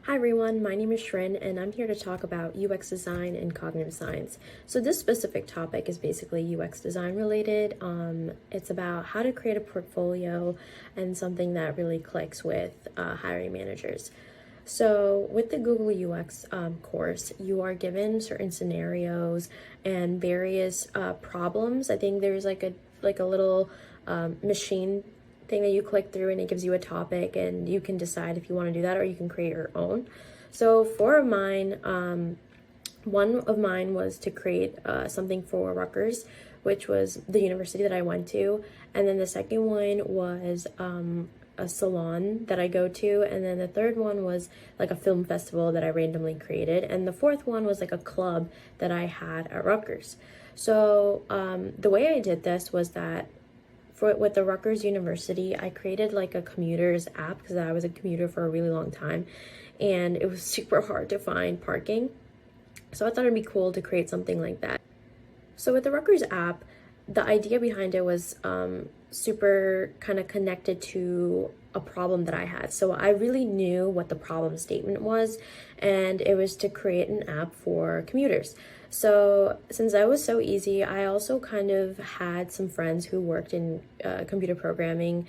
Hi everyone, my name is Shrin and I'm here to talk about UX design and cognitive science. So this specific topic is basically UX design related. It's about how to create a portfolio and something that really clicks with hiring managers. So with the Google UX course, you are given certain scenarios and various problems. I think there's like a little machine thing that you click through and it gives you a topic and you can decide if you want to do that or you can create your own. So for mine, one of mine was to create something for Rutgers, which was the university that I went to. And then the second one was a salon that I go to. And then the third one was like a film festival that I randomly created. And the fourth one was like a club that I had at Rutgers. So the way I did this was that with the Rutgers University, I created like a commuters app because I was a commuter for a really long time and it was super hard to find parking. So I thought it'd be cool to create something like that. So with the Rutgers app, the idea behind it was super kind of connected to a problem that I had. So I really knew what the problem statement was, and it was to create an app for commuters. So since that was so easy, I also kind of had some friends who worked in computer programming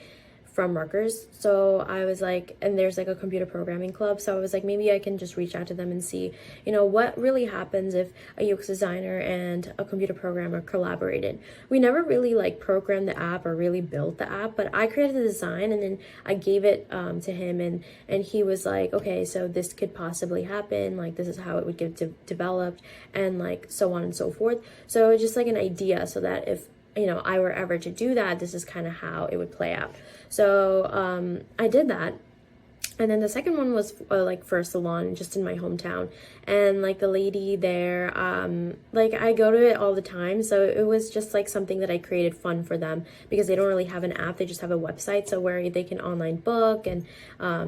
from Rutgers. So I was like, and there's like a computer programming club. So I was like, maybe I can just reach out to them and see, what really happens if a UX designer and a computer programmer collaborated. We never really like programmed the app or really built the app, but I created the design and then I gave it to him and he was like, okay, so this could possibly happen. Like this is how it would get developed and like so on and so forth. So it's just like an idea so that if I were ever to do that, this is kind of how it would play out. So I did that. And then the second one was like for a salon just in my hometown. And like the lady there, like I go to it all the time. So it was just like something that I created fun for them because they don't really have an app. They just have a website. So where they can online book and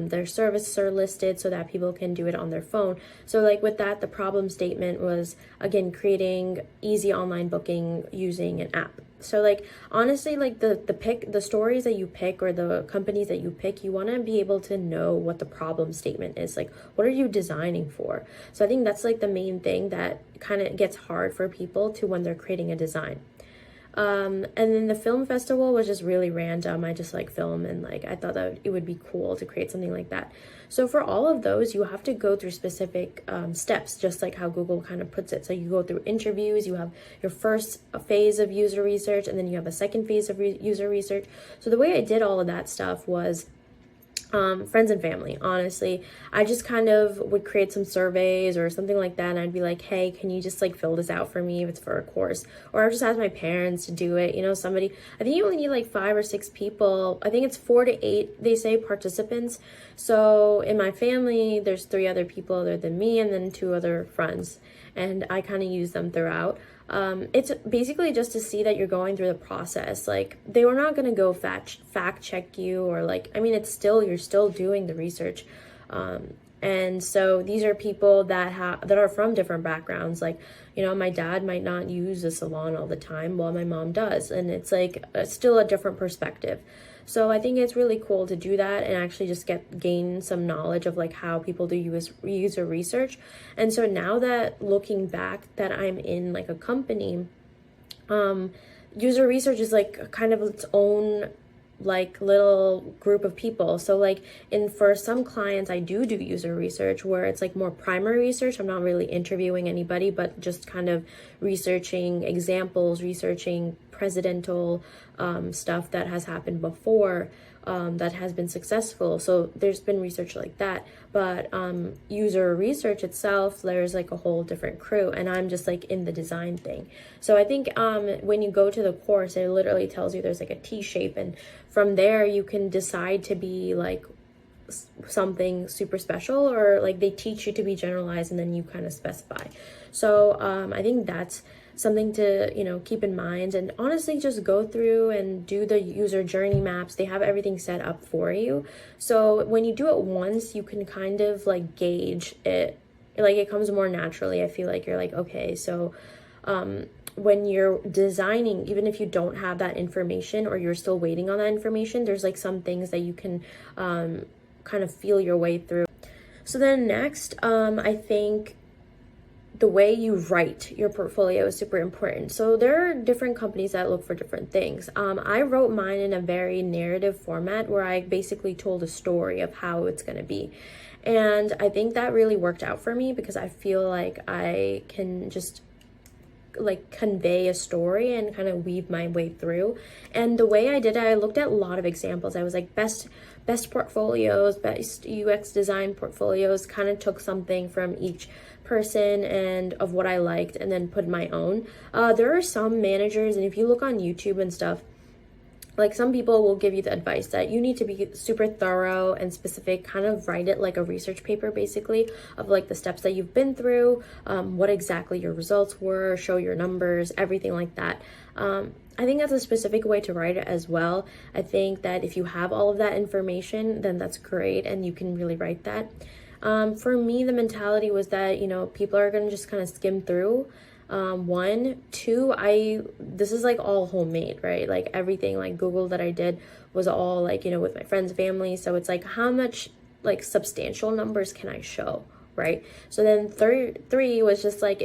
their services are listed so that people can do it on their phone. So like with that, the problem statement was, again, creating easy online booking using an app. So like honestly, like the stories that you pick or the companies that you pick, you want to be able to know what the problem statement is. Like what are you designing for? So I think that's like the main thing that kind of gets hard for people to when they're creating a design. And then the film festival was just really random. I just like film and like I thought that it would be cool to create something like that. So for all of those, you have to go through specific steps, just like how Google kind of puts it. So you go through interviews, you have your first phase of user research, and then you have a second phase of user research. So the way I did all of that stuff was friends and family. Honestly, I just kind of would create some surveys or something like that, and I'd be like, hey, can you just like fill this out for me if it's for a course? Or I'll just ask my parents to do it. Somebody, I think you only need like 5 or 6 people. I think it's 4 to 8, they say, participants. So in my family, there's 3 other people other than me and then 2 other friends, and I kind of use them throughout. It's basically just to see that you're going through the process. Like they were not going to go fact check you or like, I mean, you're still doing the research. And so these are people that are from different backgrounds. Like, my dad might not use a salon all the time while my mom does. And it's like still a different perspective. So I think it's really cool to do that and actually just gain some knowledge of like how people do user research. And so now that looking back that I'm in like a company, user research is like kind of its own like little group of people. So like for some clients I do user research where it's like more primary research. I'm not really interviewing anybody, but just kind of researching examples, researching presidential stuff that has happened before that has been successful. So there's been research like that, but user research itself, there's like a whole different crew, and I'm just like in the design thing. So I think when you go to the course, it literally tells you there's like a T shape, and from there you can decide to be like something super special, or like they teach you to be generalized and then you kind of specify. So I think that's something to keep in mind, and honestly just go through and do the user journey maps. They have everything set up for you, so when you do it once you can kind of like gauge it, like it comes more naturally. I feel like you're like, okay, so when you're designing, even if you don't have that information or you're still waiting on that information, there's like some things that you can kind of feel your way through. So then next, I think the way you write your portfolio is super important. So there are different companies that look for different things. I wrote mine in a very narrative format where I basically told a story of how it's going to be. And I think that really worked out for me because I feel like I can just like convey a story and kind of weave my way through. And the way I did it, I looked at a lot of examples. I was like best portfolios, best UX design portfolios, kind of took something from each person and of what I liked and then put my own. There are some managers, and if you look on YouTube and stuff, like some people will give you the advice that you need to be super thorough and specific, kind of write it like a research paper basically of like the steps that you've been through, what exactly your results were, show your numbers, everything like that. I think that's a specific way to write it as well. I think that if you have all of that information, then that's great and you can really write that. For me, the mentality was that, people are going to just kind of skim through. One, two, this is like all homemade, right? Like everything, like Google that I did was all like, with my friends, family. So it's like, how much like substantial numbers can I show, right? So then three was just like,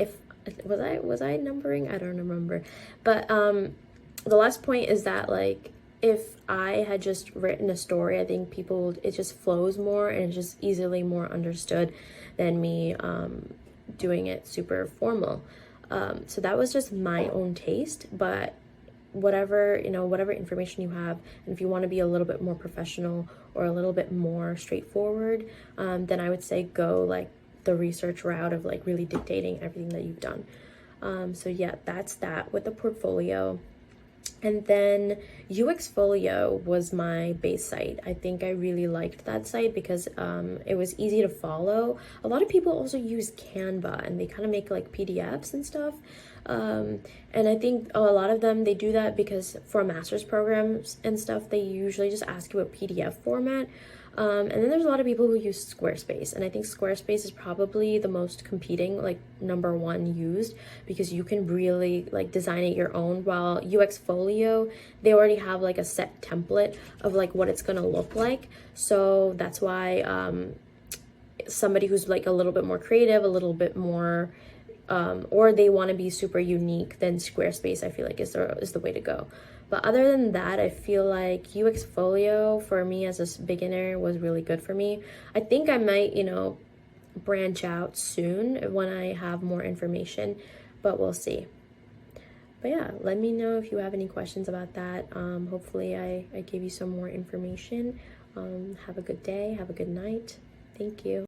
was I numbering? I don't remember. But, the last point is that like, if I had just written a story, I think it just flows more and it's just easily more understood than me, doing it super formal. So that was just my own taste, but whatever information you have, and if you want to be a little bit more professional or a little bit more straightforward, then I would say go like the research route of like really dictating everything that you've done. So yeah, that's that with the portfolio. And then UXfolio was my base site. I think I really liked that site because it was easy to follow. A lot of people also use Canva and they kind of make like PDFs and stuff. And I think a lot of them, they do that because for master's programs and stuff, they usually just ask you a PDF format. And then there's a lot of people who use Squarespace, and I think Squarespace is probably the most competing, like number one used, because you can really like design it your own, while UXfolio, they already have like a set template of like what it's gonna look like. So that's why somebody who's like a little bit more creative, a little bit more or they want to be super unique, then Squarespace I feel like is the way to go. But other than that, I feel like UXfolio for me as a beginner was really good for me. I think I might, branch out soon when I have more information, but we'll see. But yeah, let me know if you have any questions about that. Hopefully I gave you some more information. Have a good day, have a good night. Thank you.